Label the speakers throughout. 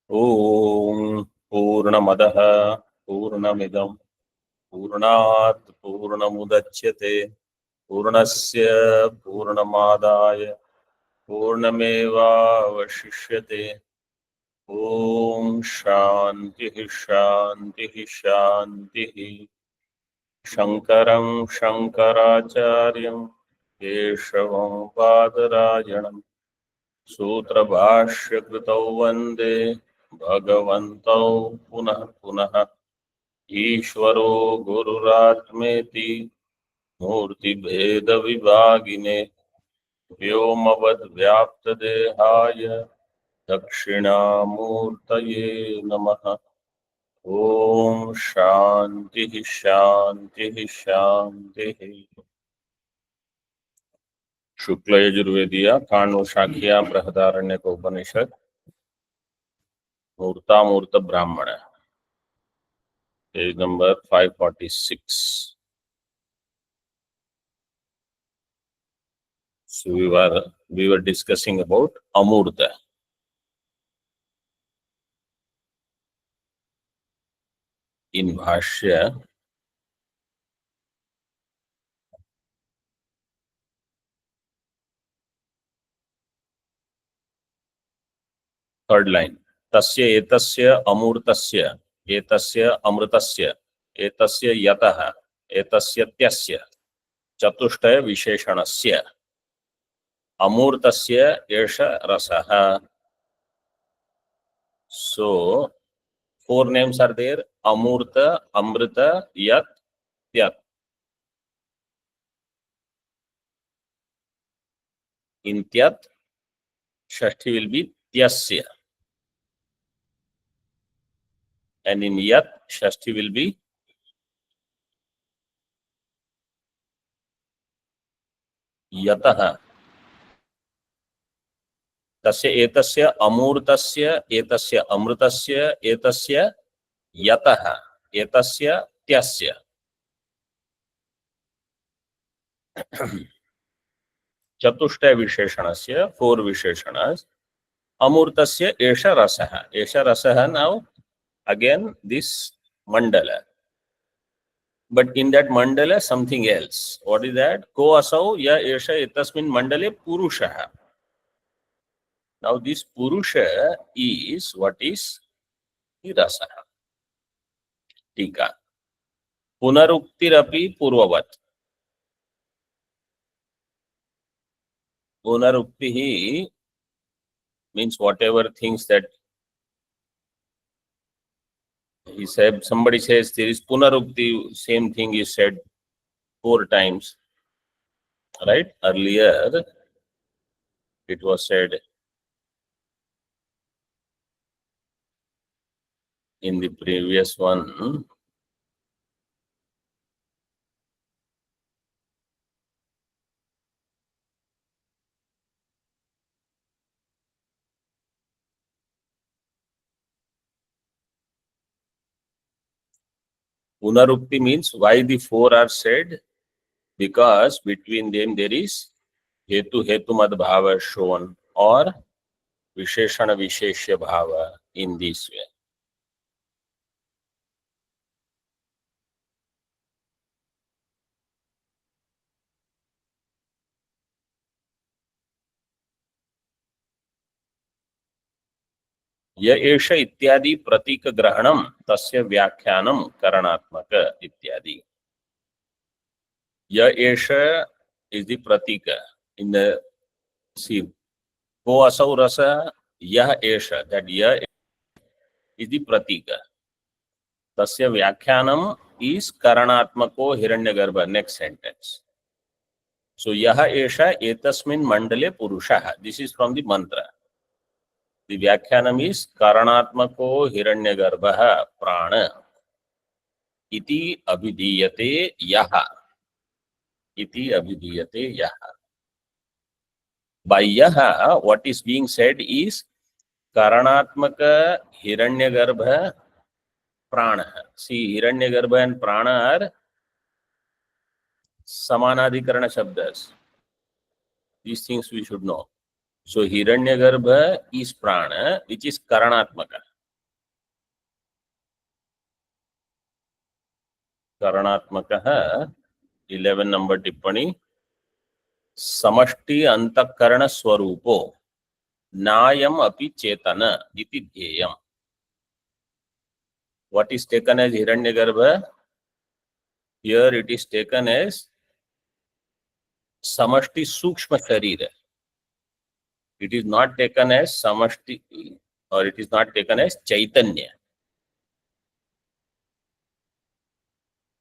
Speaker 1: ओम पूर्णमदः पूर्णमिदं पूर्णात् पूर्णमुदच्यते पूर्णस्य पूर्णमादाय पूर्णमेवावशिष्यते। ओम शांति शांति शांति। शंकरं शंकराचार्यं केशवं बादरायणं सूत्रभाष्यकृतौ वन्दे भगवन्तौ पुनः पुनः। ईश्वरो गुरुरात्मेति मूर्तिभेदविभागिने व्योमवद्व्याप्तदेहाय दक्षिणामूर्तये नमः। ओम शांति शांति शांति। शुक्ल यजुर्वेदीय काण्व शाखिया बृहदारण्यक उपनिषद मूर्तामूर्त ब्राह्मण page number 546. So we were discussing about amurta. In Bhashya, third line, tasya etasya amurtasya etasya amrutasya etasya yatah etasya tyasya चतुष्टय विशेषणस्य अमूर्तस्य एष रसः. So 4 names are there: amurta, amrita, yat, tyat. In tyat, shashti will be tyasya, and in yat, shashti will be yatah. तस्य एतस्य अमूर्तस्य एतस्य अमृतस्य एतस्य यतः एतस्य त्यस्य. चतुष्टय विशेषणस्य 4 विशेषणास. अमूर्तस्य एष रसः. एष रसः. Now again this mandala, but in that mandala something else. What is that? Ko asau ya esha etasmin mandale purushah. Now this purusha is what is the rasa. Tika. Punarukti purvavat. Punarukti means whatever things that he said. Somebody says there is punarukti, same thing is said 4 times. Right? Earlier it was said in the previous one. Punarukti means why the 4 are said, because between them there is hetu hetumad bhava shown or visheshana visheshya bhava in this way. य एष इत्यादि प्रतीक ग्रहणम तस्य व्याख्यानम करणात्मक इत्यादि. य एष is the pratika in the see. Ko asau rasa yah esha, that yah is the pratika. Tasya vyakhyanam is karanatmako hiranyagarbha. Next sentence. So yah esha etasmin mandale purusha. This is from the mantra. The vyakhyanam is karanatmako hiranyagarbha prana iti abhidiyate yaha. Iti abhidiyate yaha. By yaha, what is being said is karanatmaka hiranyagarbha prana. See, hiranyagarbha and prana are samanadikarana shabdas. These things we should know. So hiranyagarbha is prana, which is karanatmaka. करणात्मकः 11 number टिप्पणी समष्टि अंतःकरण स्वरूपो नायम अपि चेतन इति ध्येयम्. What is taken as Hiranyagarbha? Here it is taken as Samashti Sukshma Sharira. It is not taken as Samashti, or it is not taken as Chaitanya.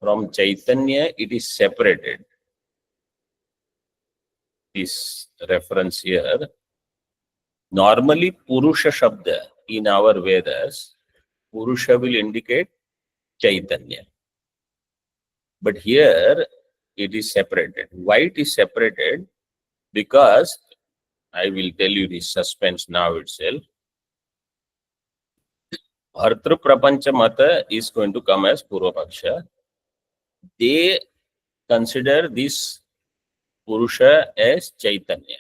Speaker 1: From Chaitanya it is separated. This reference here. Normally Purusha Shabda in our Vedas, Purusha will indicate Chaitanya. But here it is separated. Why it is separated? Because I will tell you this suspense now itself. Bhartru Prapancha Mata is going to come as Purvapaksha. They consider this Purusha as Chaitanya.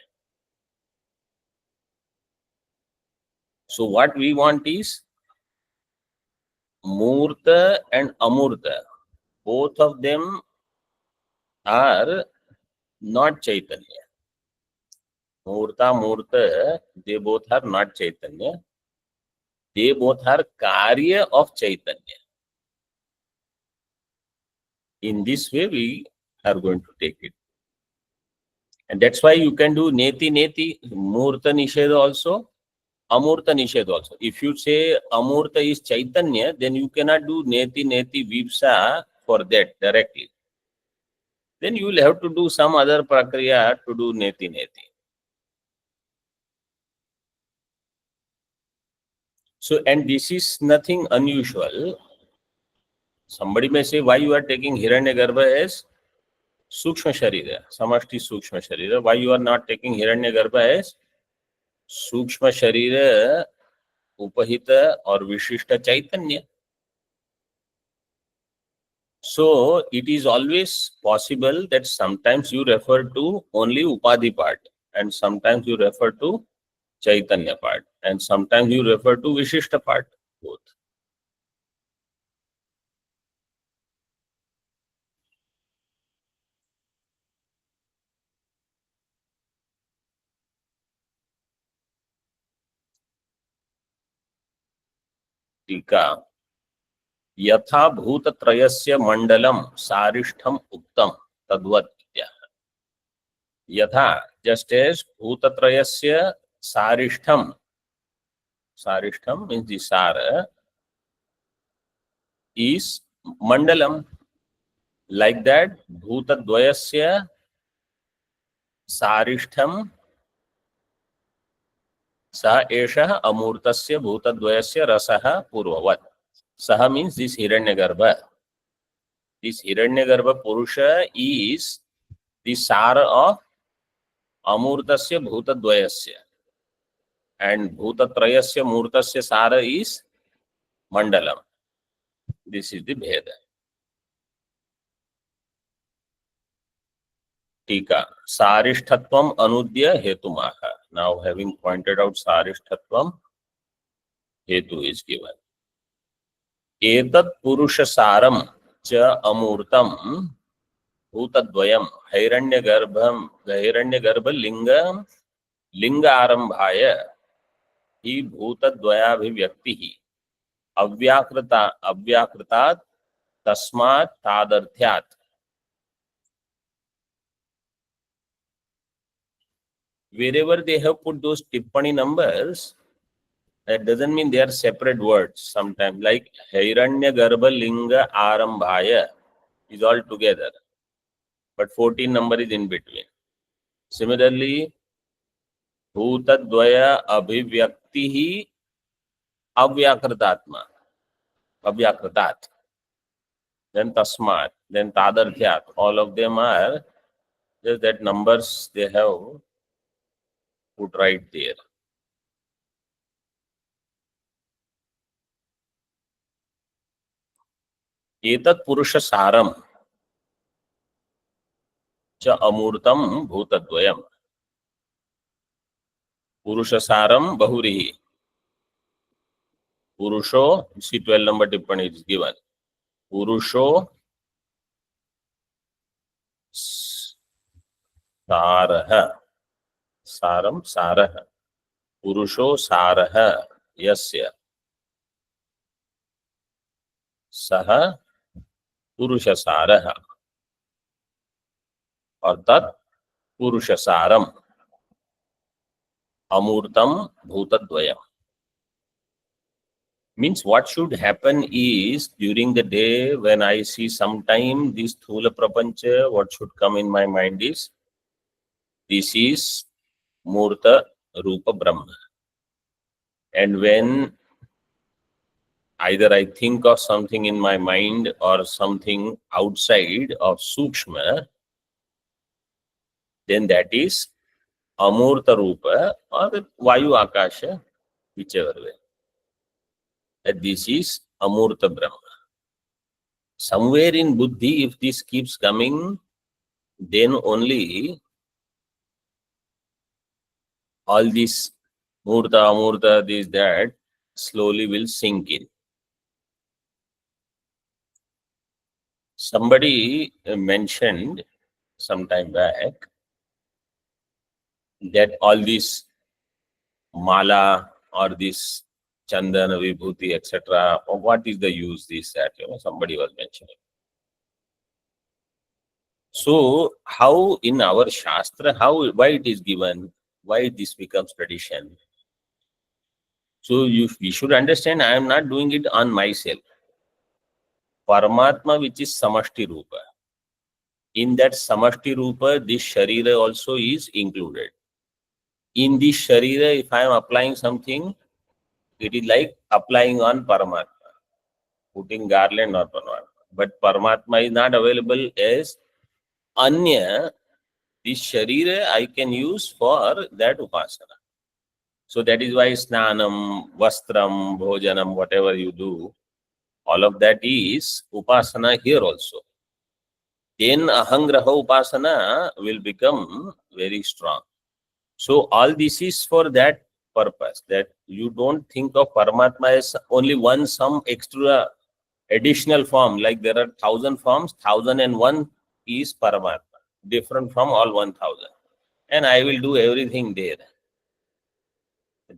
Speaker 1: So what we want is Murta and Amurta. Both of them are not Chaitanya. Murta, they both are not Chaitanya. They both are Karya of Chaitanya. In this way, we are going to take it. And that's why you can do Neti Neti, Murta Nisheda also, Amurta Nisheda also. If you say Amurta is Chaitanya, then you cannot do Neti Neti Vipsa for that directly. Then you will have to do some other prakriya to do Neti Neti. So, and this is nothing unusual. Somebody may say, why you are taking Hiranyagarbha as Sukshma Sharira, Samashti Sukshma Sharira? Why you are not taking Hiranyagarbha as Sukshma Sharira, Upahita or Vishishta Chaitanya? So, it is always possible that sometimes you refer to only Upadhi part, and sometimes you refer to Chaitanya part, and sometimes you refer to Vishishta part, both. टीका यथा भूतत्रयस्य मंडलम सारिष्ठम उक्तम तद्वत् इत्याह. यथा, just as भूतत्रयस्य सारिष्ठम, सारिष्ठम means the sara is mandalam, like that bhutadvayasya सारिष्ठम स एषः अमूर्तस्य भूतद्वयस्य रसः पूर्ववत्. Saha means this Hiranyagarbha. This Hiranyagarbha Purusha is the sara of Amurtasya Bhutadvayasya, and Bhutatrayasya Murtasya sara is Mandalam. This is the Bheda. Tika Sarishtatvam Anudya Hetumaha. Now, having pointed out Sarishtatvam, Hetu is given. Etat Purusha Saram cha Amurtam Bhutadvayam Hiranyagarbha Linga Arambhaya hi Bhutadvayabhivyaktihi Avyakritat Tasmat Tadarthyat. Wherever they have put those tippani numbers, that doesn't mean they are separate words. Sometimes, like Hiranyagarbha Linga Arambhaya is all together, but 14 number is in between. Similarly, Bhutadvaya Abhivyaktihi Avyakritatma, Avyakritat, then Tasmat, then Tadarthyat. All of them are just that numbers they have put right there. Etat Purusha Saram cha Amurtam Bhutadvayam. Purusha Saram Bahurihi. Purusho, see 12 number tippani is given. Purusho सारः, सारं सारः, पुरुषो सारः यस्य, सः पुरुषसारः, और तत् पुरुषसारम्, अमूर्तं भूतद्वयम्. Means what should happen is, during the day when I see sometime this Thula Prapancha, what should come in my mind is, this is Murta Rupa Brahma. And when either I think of something in my mind or something outside of Sukshma, then that is Amurta Rupa or Vayu Akasha, whichever way. That this is Amurta Brahma. Somewhere in Buddhi, if this keeps coming, then only all this Murta, Amurta, this, that, slowly will sink in. Somebody mentioned some time back that all this mala or this chandana, vibhuti, etc., what is the use, this, that, somebody was mentioning. So, how in our Shastra, why it is given, why this becomes tradition? So, we should understand, I am not doing it on myself. Paramatma, which is Samashti Rupa. In that Samashti Rupa, this Sharira also is included. In this Sharira, if I am applying something, it is like applying on Paramatma, putting garland on Paramatma. But Paramatma is not available as Anya. This Sharira I can use for that Upasana. So that is why Snanam, Vastram, Bhojanam, whatever you do, all of that is Upasana here also. Then Ahangraha Upasana will become very strong. So all this is for that purpose, that you don't think of Paramatma as only some extra additional form, like there are 1,000 forms, 1,001 is Paramatma, different from all 1,000. And I will do everything there.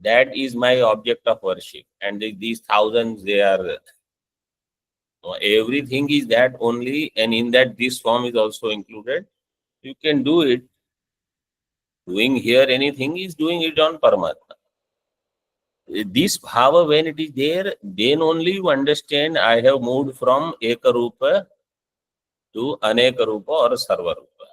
Speaker 1: That is my object of worship. And these thousands, they are, everything is that only, and in that this form is also included. You can do it. Doing here anything is doing it on Paramatma. This bhava, when it is there, then only you understand I have moved from Ekarupa to Anekarupa or Sarvarupa.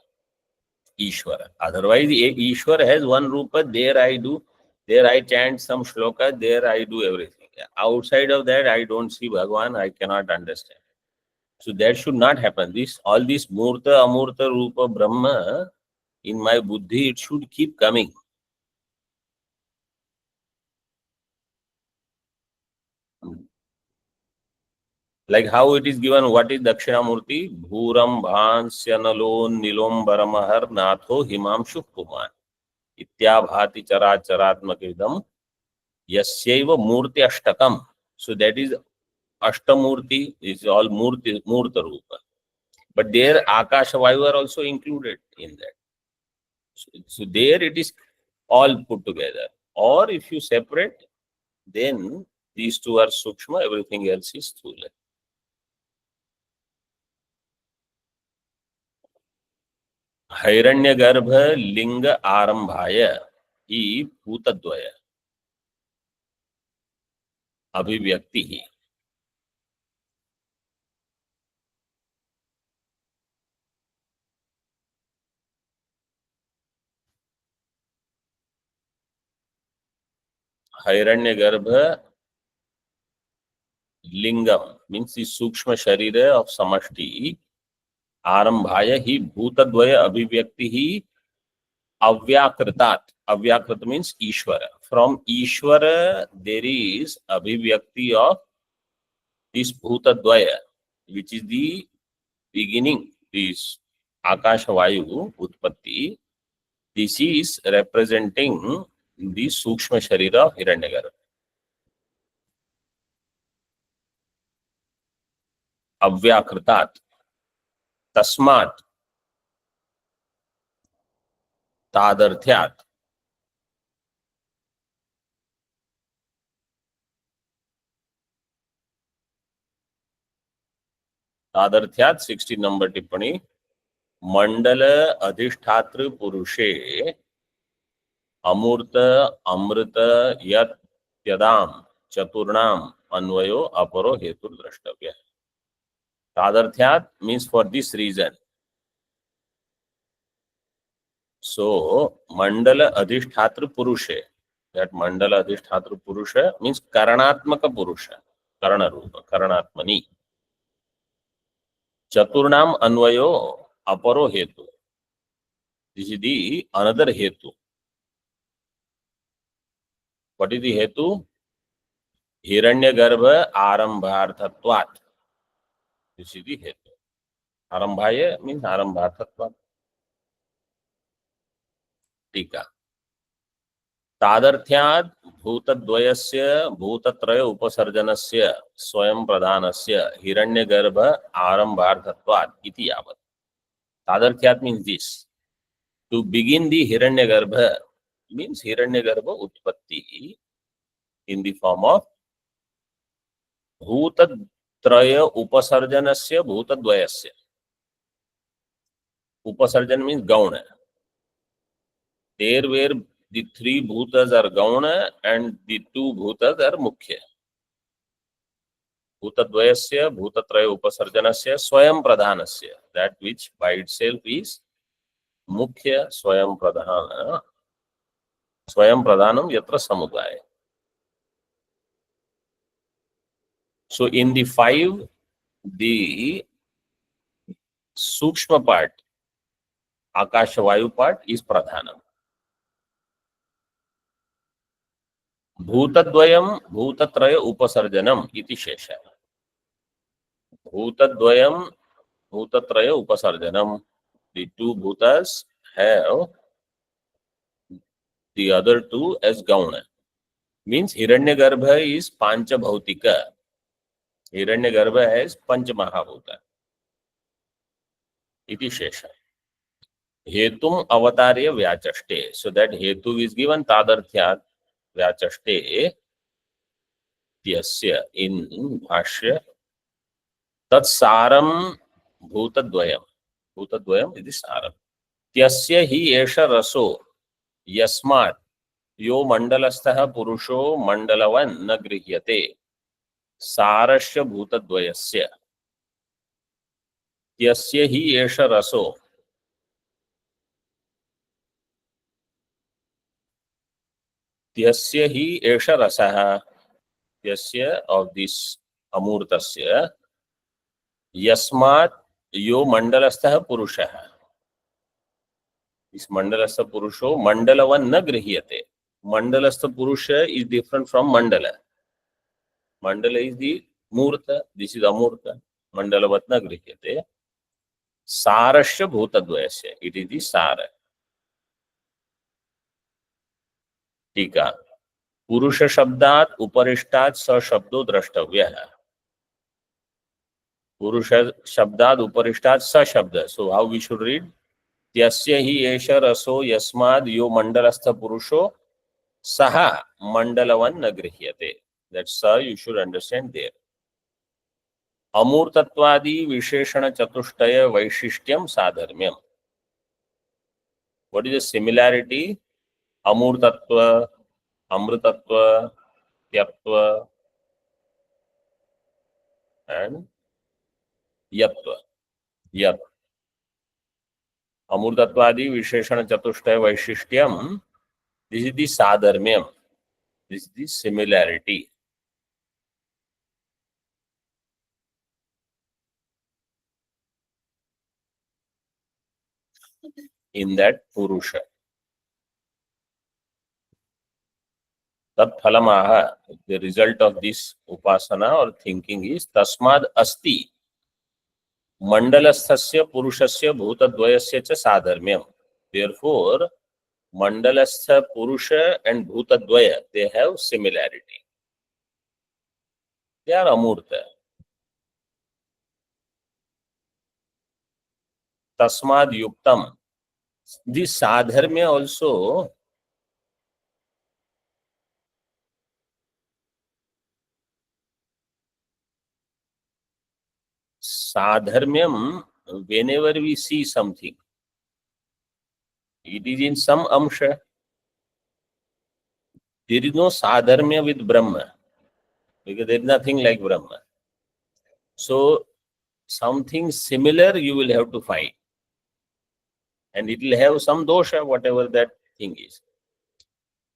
Speaker 1: Ishvara. Otherwise, Ishvara has one Rupa, there I chant some shloka, there I do everything. Outside of that, I don't see Bhagavan, I cannot understand. So that should not happen. All this Murta, Amurta, Rupa, Brahma, in my buddhi, it should keep coming. Like how it is given, what is Dakshinamurti? Bhuram Bhansyanalon Nilombaramahar Natho Himamshu Puman. Ityabhati Characharatmakidam Yasyaiva Murti Ashtakam. So that is Ashtamurti, is all Murta Rupa. But there Akasha Vayu are also included in that. So there it is all put together. Or if you separate, then these two are Sukshma, everything else is Sthula. हैरण्यगर्भ लिंग आरंभाय ही भूतद्वय अभिव्यक्ति ही. हैरण्यगर्भ लिंगम means the सूक्ष्म शरीर of समष्टि आरंभाय ही भूतद्वय अभिव्यक्ति ही अव्याकृतात. Avyakrita means Ishvara. From Ishvara, there is Abhivyakti of this Bhutadvaya, which is the beginning, this Akasha Vayu, Utpatti. This is representing the Sukshma Sharira of Hiranyagarbha. Avyakritat. Tasmat. तादर्थ्यात् तादर्थ्यात् 16 number टिप्पणी मंडल अधिष्ठातृ पुरुषे अमूर्त अमृत यत् यदाम चतुर्णाम अन्वयो अपरो हेतु द्रष्टव्य. तादर्थ्यात् means for this reason. So mandala adhishthatru purushe, that mandala adhishthatru purusha means karanatmaka purusha, karana rupa, karanatmani. Chaturnam अन्वयो अपरो हेतु. This is the another hetu. What is the hetu? Hiranyagarbha आरंभार्थत्वात्. This is the hetu. आरंभाय means आरंभार्थत्वात्. टीका तादर्थ्यात् भूतद्वयस्य भूतत्रय उपसर्जनस्य स्वयं प्रधानस्य हिरण्यगर्भ आरंभार्थत्वात् इति यावत्. तादर्थ्यात् means this. To begin the hiranyagarbha means hiranyagarbha utpatti in the form of bhutatraya upasarjanasya bhutadvayasya. Upasarjan means gauna. There where the three bhutas are gauna and the two bhutas are mukhya. Bhutadvayasya bhutatraya upasarjanasya swayam pradhanasya, that which by itself is mukhya swayam pradhana. Swayam pradhanam yatra samudaya. So in the five, the sukshma part, akasha vayu part is pradhanam. Bhutadvayam bhutatraya upasarjanam iti shesha. Bhutadvayam bhutatraya upasarjanam. The two bhutas have the other two as gauna. Means Hiranyagarbha is pancha bhautika. Hiranyagarbha has pancha mahabhuta. Iti shesha. Hetum avatarya vyachaste. So that hetu is given tadarthyat vyachaste त्यस्य in bhashya tat saram bhutadvayam. Bhutadvayam is the saram. त्यस्य hi esha raso यस्मात् यो मंडलस्थः पुरुषो मंडलवन् न गृह्यते सारस्य भूतद्वयस्य. त्यस्य हि एष रसो. त्यस्य हि एष रसः. त्यस्य of this अमूर्तस्य यस्मात् यो मंडलस्थः पुरुषः. इस मंडलस्थ पुरुषो मंडलवन् न गृह्यते. मंडलस्थ पुरुष is different from mandala. Mandala is the murta, this is amurta. Mandalavat na gृह्यते. सारस्य भूतद्वयस्य, it is the sara. टीका पुरुष शब्दात् उपरिष्टात् स शब्दो द्रष्टव्यः. पुरुष शब्दात् उपरिष्टात् स शब्द. So how we should read? त्यस्य हि एष रसो यस्माद् यो मंडलस्थ पुरुषो सः मंडलवन् न गृह्यते. That sa you should understand there. अमूर्तत्वादि विशेषण चतुष्टय वैशिष्ट्यम साधर्म्यम. What is the similarity? अमूर्तत्व, अमृतत्व, त्यत्व and यत्व. यत् अमूर्तत्वादि विशेषण चतुष्टय वैशिष्ट्यम. This is the साधर्म्यम. This is the similarity. In that purusha. Tat phalamaha, the result of this upasana or thinking is tasmad asti mandalasthasya purushasya bhutadvayasya cha sadharmyam. Therefore, mandalastha purusha and bhutadvaya, they have similarity. They are amurta. Tasmad yuktam This sadharmya also, sadharmyam, whenever we see something, it is in some amsha. There is no sadharmya with Brahma, because there is nothing like Brahma. So something similar you will have to find, and it will have some dosha, whatever that thing is.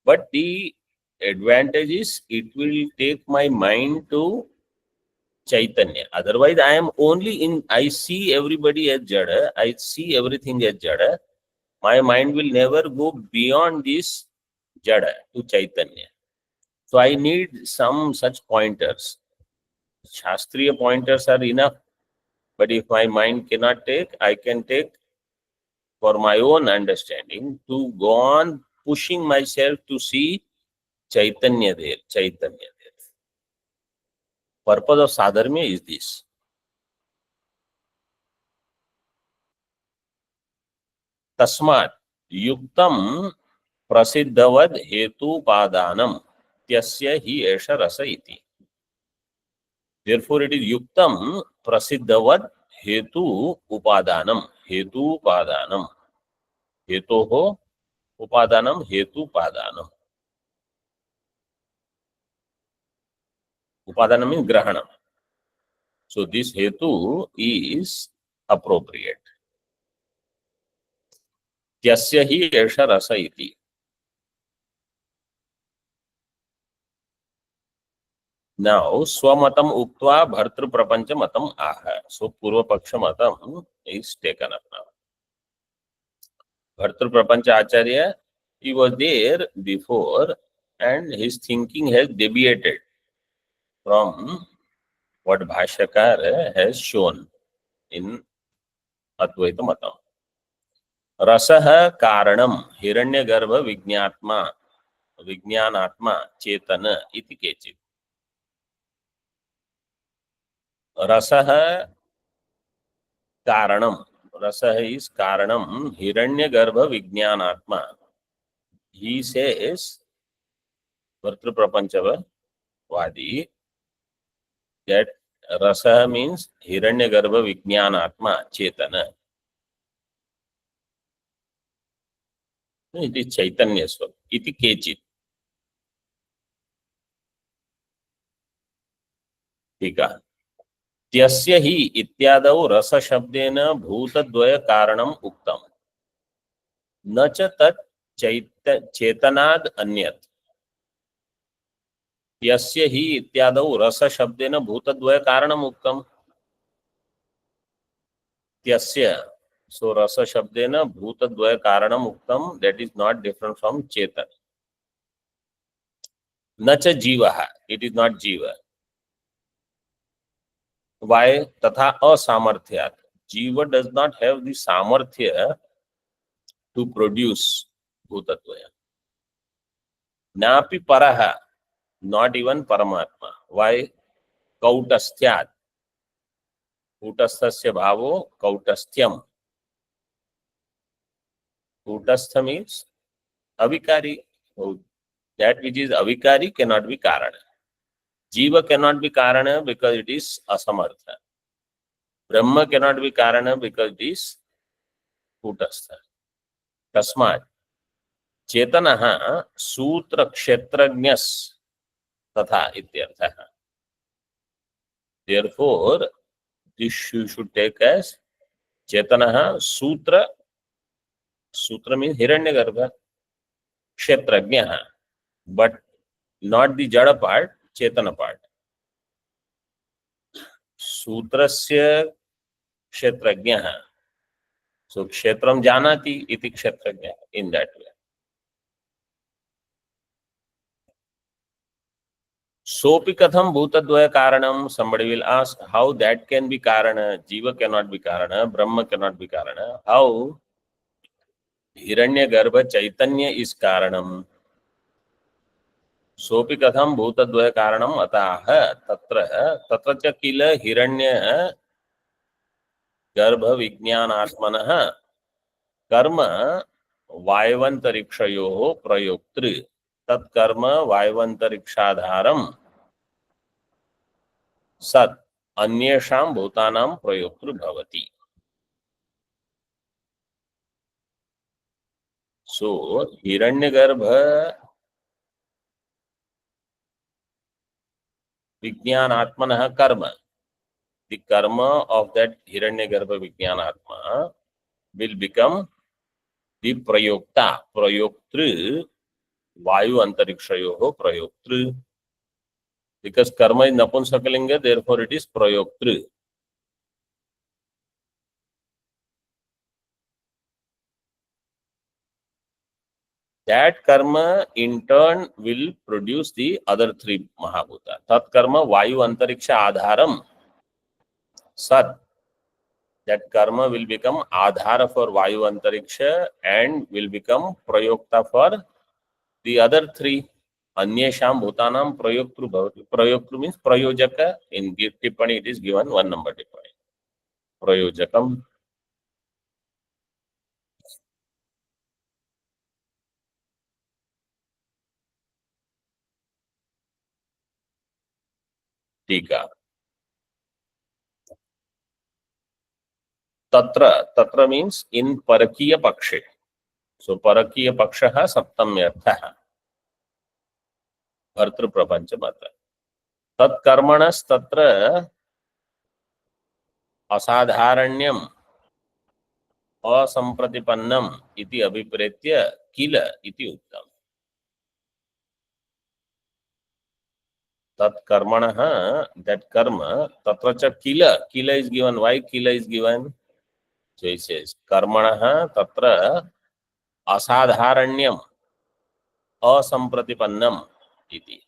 Speaker 1: But the advantage is it will take my mind to Chaitanya. Otherwise, I am only in, I see everybody as Jada, I see everything as Jada. My mind will never go beyond this Jada to Chaitanya. So I need some such pointers. Shastriya pointers are enough. But if my mind cannot take, I can take for my own understanding to go on pushing myself to see Chaitanya there, Chaitanya there. Purpose of sadharmya is this. Tasmat yuktam prasiddhavad hetupadanam tyasya hi esha rasa iti. Therefore, it is yuktam prasiddhavad hetu upadanam. Hetu upadanam. Hetoho upadanam hetu upadanam. Upadana means grahanam. So this hetu is appropriate. Tyasya hi esha rasa iti. Now, swamatam uktva bhartru prapancha matam aha. So purva paksha matam is taken up now. Bhartru prapancha acharya, he was there before and his thinking has deviated from what Bhashyakar has shown in Advaita Matam. Rasah karanam hiranyagarbha vignyanatma chetana iti kechit. Rasah karanam. Rasah is karanam hiranyagarbha vignyanatma. He says, Bhartru Prapanchava Vadi, that rasa means hiranyagarbha vijnanatma chetana. It is Chaitanya Swam. Iti kechit. Tika. Tyasya hi ityadau rasa shabdena bhutadvaya karanam uktam. Na cha tat chetanad anyat. Tyasya hi ityadau rasa shabdena bhutadvaya karanam uktam. Tyasya. So rasa shabdena bhutadvaya karanam uktam, that is not different from chetan. Nacha jivaha, it is not jiva. Why? Tatha asamarthyat. Jiva does not have the samarthya to produce bhutatva. Napi paraha, not even paramatma. Why? Kautasthyat. Kutasthasya bhavo kautastham. Kutastha means avikari. That which is avikari cannot be karana. Jiva cannot be karana because it is asamartha. Brahma cannot be karana because it is kutastha. Tasmat चेतनः सूत्र क्षेत्रज्ञस् तथा इत्यर्थः. Therefore, this you should take as चेतनः सूत्र. Sutra means hiranyagarbha, kshetrajnah, but not the jada part, chetana part. Sutrasya kshetrajnah. So kshetram janati iti kshetrajnah, in that way. Sopi katham bhutadvaya karanam, somebody will ask how that can be karana. Jiva cannot be karana, Brahma cannot be karana. How Hiranyagarbha Chaitanya is karanam. Sopi katham bhutadvaya karanam ataha tatra cha kila hiranya garbha vijnanatmanah कर्म वायवंतरिक्षयोः प्रयोक्तृ तत्कर्म वायवंतरिक्षाधारम सत् अन्येषां भूतानां प्रयोक्तृ भवति. सो हिरण्यगर्भ विज्ञानात्मनः कर्म, the karma of that hiranyagarbha vijnanatma will become the prayokta, prayoktru, vayu antarikshayoho prayoktru. Because karma is napunsakalinga, therefore it is prayoktru. That karma in turn will produce the other three mahabhuta. Tat karma vayu antariksha adharam sat. That karma will become adhara for vayu antariksha and will become prayokta for the other three. Anyesham bhutanam prayoktru bhavati. Prayoktru means prayojaka. In tippani it is given 1 number tippani. Prayojakam. Tika. Tatra. Tatra means in parakiya pakshe. So parakiya pakshaha saptamyarthaha. Bhartru prapancha matra. Tat karmanas tatra asadharanyam asampratipannam iti abhipretya kila iti uttam. Tat karmanaha, that karma, tatra cha kila. Kila is given. Why kila is given? So it says karmanaha tatra asadharanyam asampratipannam iti.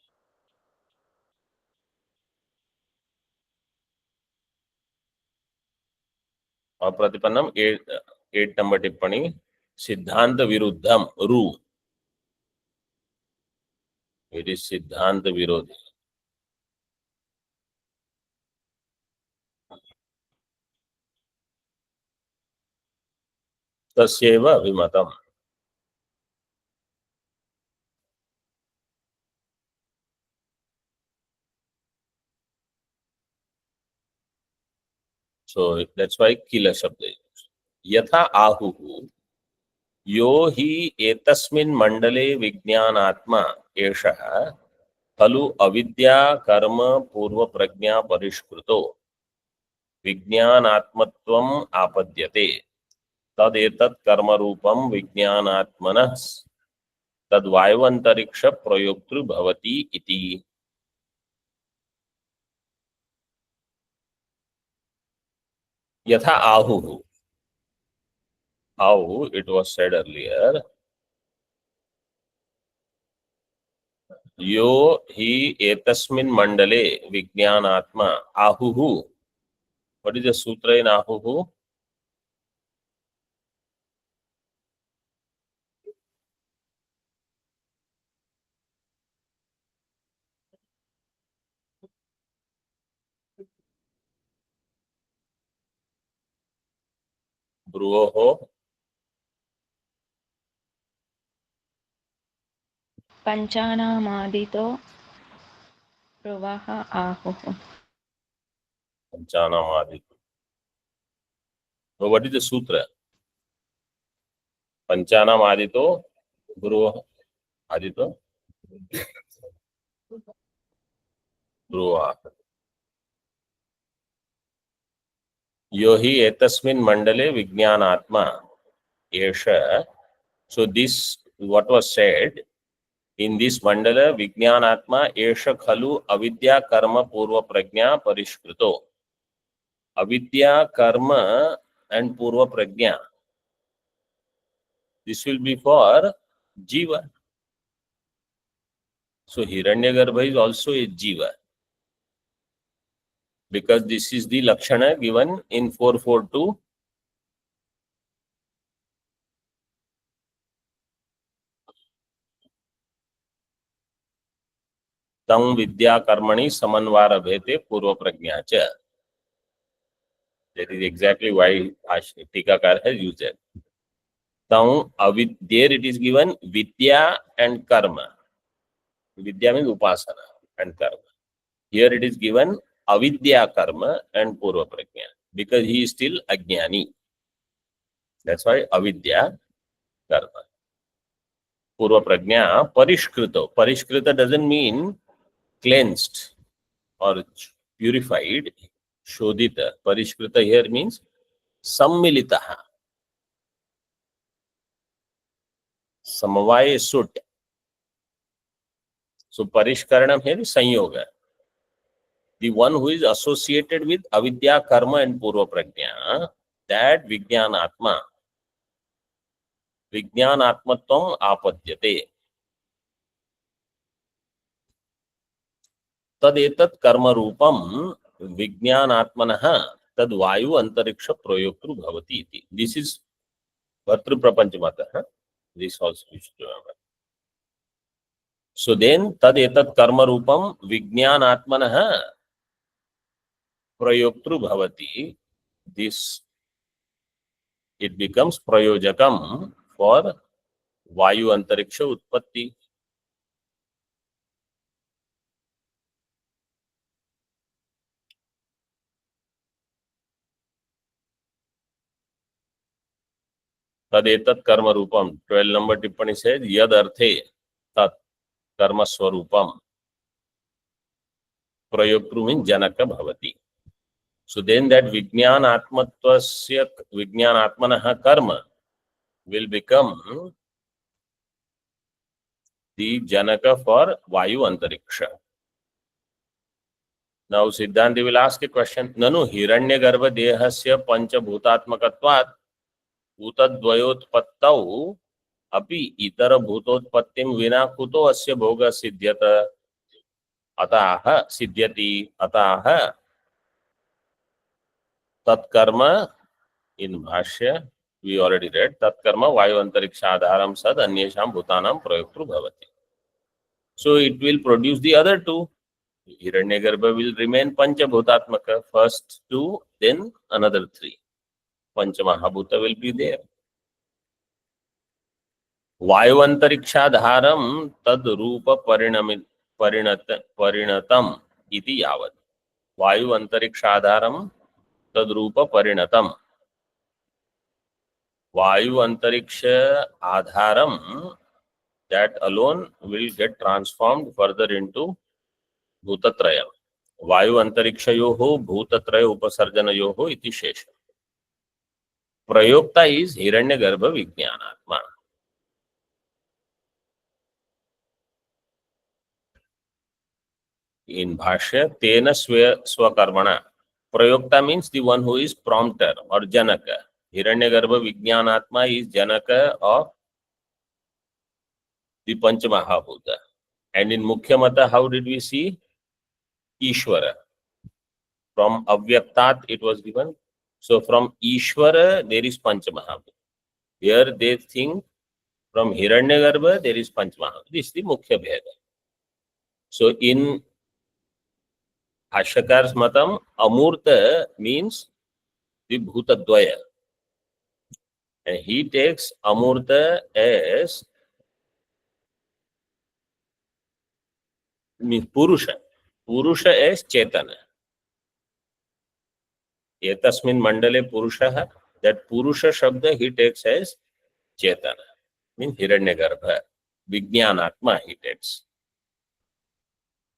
Speaker 1: अप्रतिपन्नम 8 number टिप्पणी सिद्धांत विरुद्धम रु. It is सिद्धांत विरोधी. तस्यैव अभिमतम्. So that's why किल शब्द. यथा आहुः यो हि एतस्मिन् मण्डले विज्ञानात्मा एषः खलु अविद्या कर्म पूर्व प्रज्ञा परिष्कृतो विज्ञानात्मत्वम् आपद्यते तदेतत् कर्म रूपं विज्ञानात्मनः तद्वायवंतरिक्ष प्रयोक्तृ भवति इति. यथा आहुः. How it was said earlier, यो हि एतस्मिन् मंडले विज्ञानात्मा आहुः. What is the sutra in आहुः? भ्रुवोः
Speaker 2: पंचानामादितो भ्रुवः आहुः.
Speaker 1: पंचानामादितो. So what is the sutra? पंचानामादितो भ्रुवः आदितो भ्रुवः. यो हि एतस्मिन् मंडले विज्ञानात्मा एष. So this what was said in this mandala विज्ञानात्मा एष खलु अविद्या कर्म पूर्व प्रज्ञा परिष्कृतो. अविद्या कर्म and पूर्व प्रज्ञा, this will be for jiva. So Hiranyagarbha is also a jiva because this is the lakshana given in 442. Tam vidya karmani samanvara bhete पूर्व प्रज्ञा च. That is exactly why Tikakar has used it. Now, there it is given vidya and karma. Vidya means upasana and karma. Here it is given avidya karma and purva prajna because he is still ajnani. That's why avidya karma. Purva prajna parishkrita. Parishkrita doesn't mean cleansed or purified. Shodhita. Parishkrita here means sammilitaha. Samavaya sut. So parishkaranam here is sanyoga. The one who is associated with avidya, karma and purva prajna, that vijnanatma, vijnanatmatvam apadyate. Tadetat karma rupam vijnanatmanah tad vayu antariksh proyoktru bhavati iti. This is Bhartru Prapanchamatah. This also you should remember. So then tadetat karma rupam vijnanatmanah prayoktru bhavati. This it becomes prayojakam for vayu antariksha utpatti. Tadetat karma rupam. 12 number tippani says yad arthe tat karma swarupam prayoktru means janaka bhavati. So then that vijnanatmatvasya vijnanatmanah karma will become the janaka for vayu antariksha. Now Siddhanti will ask a question. Nanu hiranyagarbha dehasya panchabhutatmakatvat bhutadvayotpattau api itara bhutotpattim vina kuto asya bhoga siddhyata ataha siddhyati ataha tatkarma. In bhashya we already read tatkarma vayu antariksha adharam sad anyesham bhutanam prayoktru bhavati. So it will produce the other two. Hiranyagarbha will remain panchabhutatmaka, first two, then another three. Panchamahabhuta will be there. Vayu antarikshadharam tad rupa parinatam iti yavat. Vayu antarikshadharam tad rupa parinatam. Vayu antariksha adharam, that alone will get transformed further into bhutatraya. Vayu antarikshayoho bhutatraya upasarjanayoho iti shesha. Prayokta is Hiranyagarbha Vijnanatma. In Bhashya, Tena Swakarmana. Prayokta means the one who is prompter or Janaka. Hiranyagarbha Vijnanatma is Janaka of the Panchamahabhuta. And in Mukhyamata, how did we see? Ishvara. From Avyaktat it was given. So from Ishvara there is Panchamahabhuta. Here they think from Hiranyagarbha there is Panchamahabhuta. This is the Mukhya Bheda. So in Bhashyakar's matam, Amurta means the Bhutadvaya. And he takes Amurta as means Purusha. Purusha as Chetana. Etasmin Mandale Purusha. That Purusha Shabda he takes as Chetana. Means Hiranyagarbha. Vijnanatma he takes.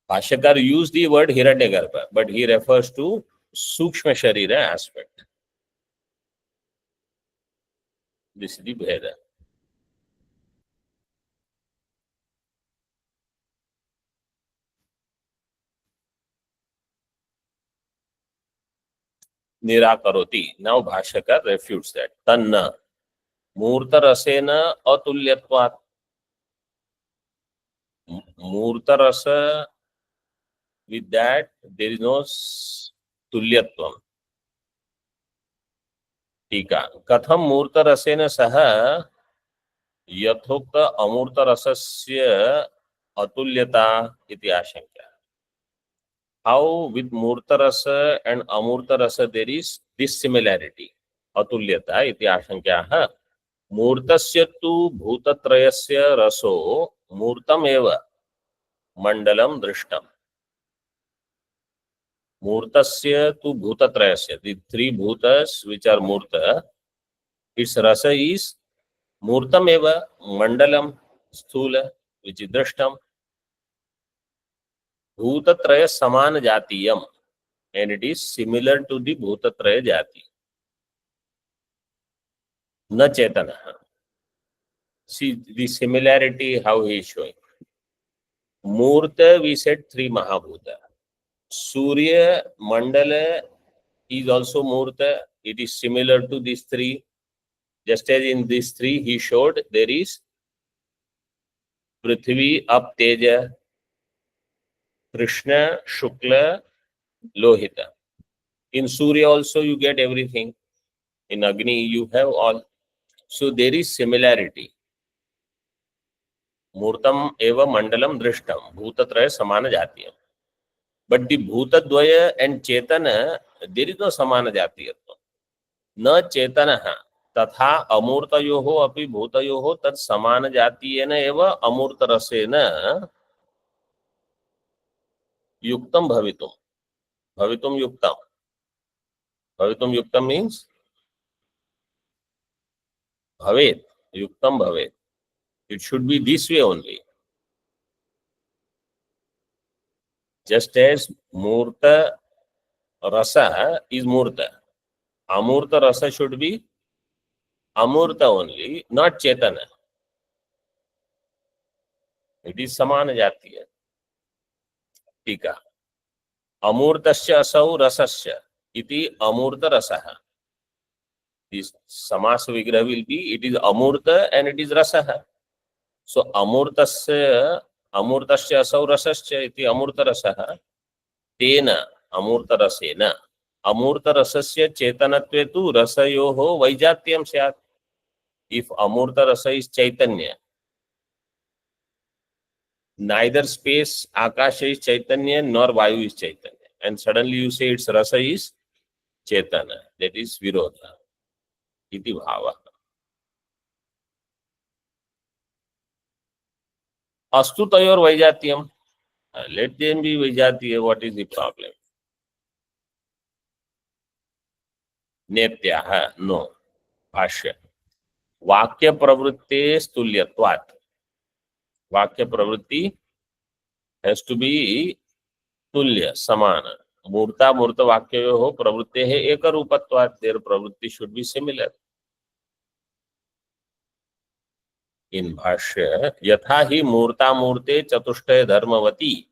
Speaker 1: Bhashyakar used the word Hiranyagarbha, but he refers to Sukshma Sharira aspect. This is the Bheda. Nirakaroti. Now Bhashyakar refutes that. Tanna. Murta rasena atulyatvat. Murta rasa, with that there is no tulyatvam. Tika. Katham murta rasena saha yathokta amurta rasasya atulyata iti ashankya. How with murta rasa and amurta rasa there is dissimilarity. Atulyata iti ashankya. मूर्तस्य तु भूतत्रयस्य रसो मूर्तमेव मंडलम दृष्टम. मूर्तस्य तु भूतत्रयस्य, the three bhutas which are murta, its rasa is मूर्तमेव मंडलम स्थूल which is दृष्टम. भूतत्रय समान जातीयम and it is similar to the bhutatraya jati. Na chetana. See the similarity how he is showing. Murta, we said three Mahabhuta. Surya Mandala is also Murta. It is similar to these three. Just as in these three he showed, there is Prithvi, Up, Teja, Krishna, Shukla, Lohita. In Surya also you get everything. In Agni you have all. So there is similarity. Murtam eva mandalam drishtam. Bhutatraya samana jatiyam. But the Bhutadvaya and Chetana, there is no samana jatiyatva. Na Chetanaha तथा अमूर्तयोः अपि भूतयोः तत् समान जातीयेन एव अमूर्तरसेन युक्तं भवितुं. भवितुं युक्तं. भवितुं युक्तं मीन्स भवेत्. युक्तं भवेत्. It should be this way only. Just as Murta Rasa is Murta. Amurta Rasa should be Amurta only, not Chetana. It is Samana Jatiya. Tika. Amurtasya asau rasasya iti Amurta Rasaha. This Samas Vigraha will be, it is Amurta and it is Rasaha. So Amurtasya asau rasasya iti Amurta Rasaha. Tena Amurta Rasena. Amurta Rasasya Chetanatve tu Rasayoho Vaijatyam Syat. If Amurta Rasa is Chaitanya, neither space, Akasha is Chaitanya nor Vayu is Chaitanya. And suddenly you say its Rasa is Chetana. That is Virodha. Iti Bhava. Astu Tayor Vaijatyam. Let them be Vaijatiya. What is the problem? Netyaha. No. Bhashya. Vakya pravritte stulyatvat. Vakya pravritti has to be tulya, samana. Murta vakyayoho pravrittehe eka rupatvat. Their pravritti should be similar. In Bhashya, yatha hi murte chatushtaye dharmavati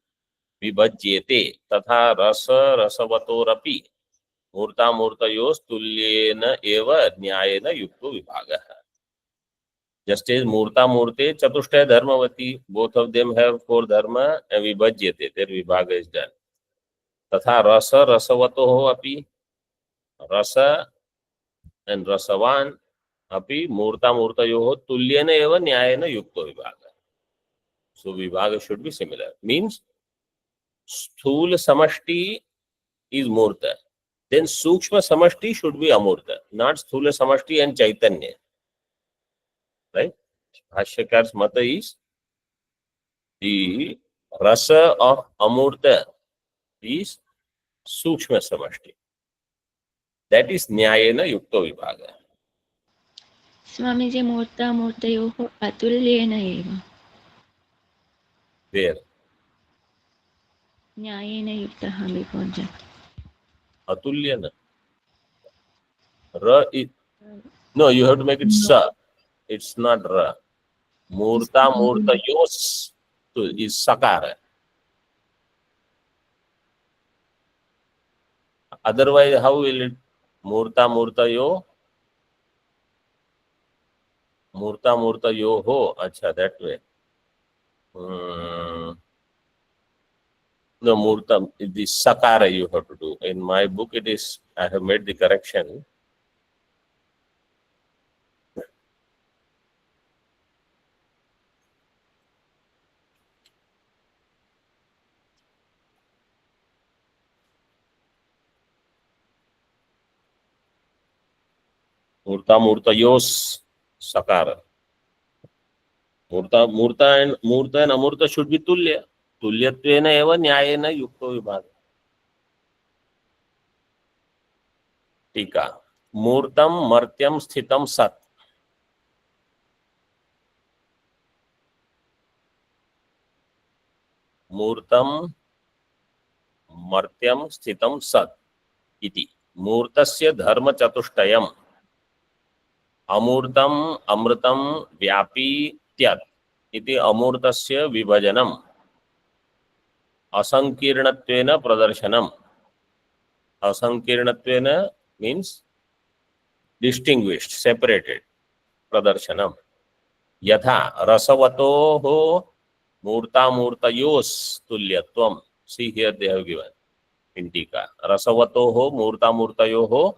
Speaker 1: vibhajyete tatha rasa rasavatorapi murtayos tulyena eva nyayena yukto vibhagah. Just as murte chatushtaya dharmavati, both of them have four dharma and vibhajyete, their vibhaga is done. Tatha rasa rasavatoho api, rasa and rasavan api murtayoho tulyena eva nyayena yukto vibhaga. So vibhaga should be similar. Means sthula samashti is murta. Then sukshma samashti should be amurta, not sthula samashti and chaitanya. Right? Bhashyakar's mata is the rasa of amurta is sukshma samashti. That is nyayena yukto vibhaga.
Speaker 2: स्वामीजी मूर्तयोः अतुल्येन एव
Speaker 1: Where?
Speaker 2: न्यायेन युक्तः विभोज्य.
Speaker 1: Atulyana. Ra is, no, you have to make it sa. It's not ra. Murtayos is sakara. Otherwise, how will it? Murtayo. Murtayoho. Acha, that way. No, murta, it is sakara you have to do. In my book, it is, I have made the correction. Murtayos Sakara. Murta and Amurta should be Tulya. Tulyatvena eva Nyayena Yukto Vibhaga. Tika. Murtam Martyam Sthitam Sat. Murtam Martyam Sthitam Sat. Iti. Murtasya Dharma Chatuštayam. Amurtam Amritam Vyapi Tyat. Iti Amurtasya Vibhajanam. Asankirnatvena Pradarsanam. Asankirnatvena means distinguished, separated. Pradarsanam. Yatha Rasavatoho Murta Murtayos Tulyatvam. See here they have given in Tika. Rasavatoho Murta Murtayoho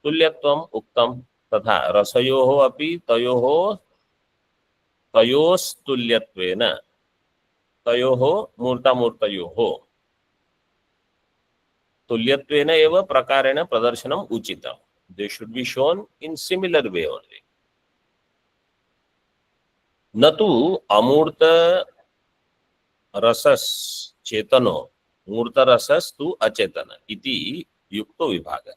Speaker 1: Tulyatvam Uktam. तथा रसयोः अपि तयोः तयोस्तुल्यत्वेन तयोः मूर्तामूर्तयोः तुल्यत्वेन एव प्रकारेण प्रदर्शनम् उचितम्. They should be shown in similar way only. न तु अमूर्त रसस् चेतनो मूर्त रसस् तु अचेतन इति युक्तो विभाग.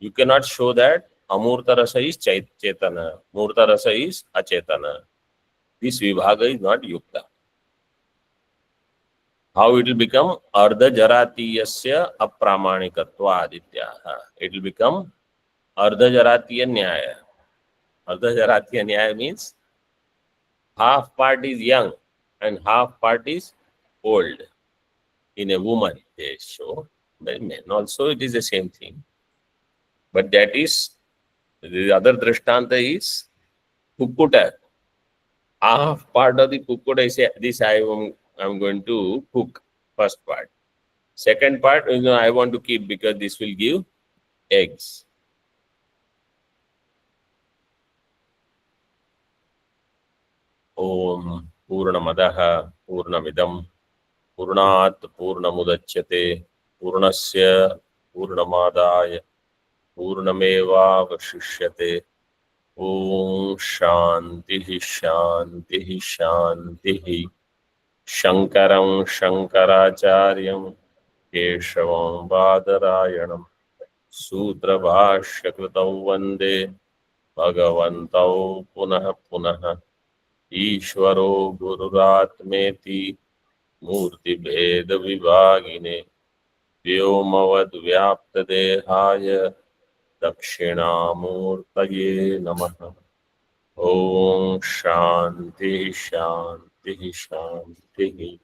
Speaker 1: You cannot show that Amurta rasa is Chetana, Murta rasa is Achetana. This Vibhaga is not Yukta. How it will become? Ardha Jaratiyasya Apramanikatva Adityaha. It will become Ardha Jaratiya Nyaya. Ardha Jaratiya Nyaya means half part is young and half part is old. In a woman, they show. By men also it is the same thing. But that is, the other drishtanta is kukkuta. Half part of the kukkuta is this I am going to cook, first part. Second part, I want to keep because this will give eggs. Om Purnamadaha Purnamidam Purnat Purnamudachyate Purnasya Purnamadaya Purnameva Vashishyate. Om Shanti Shanti Shanti. Shankaram Shankaracharyam Keshavam Badarayanam Sutra Bhashyakritau Vande Bhagavantau Punaha Punaha Ishvaro Gururatmeti Murti Bheda Vibhagine Vyomavad Vyapta Dehaya Dakshinamurtaye Namaha. Om Shanti Shanti Shanti.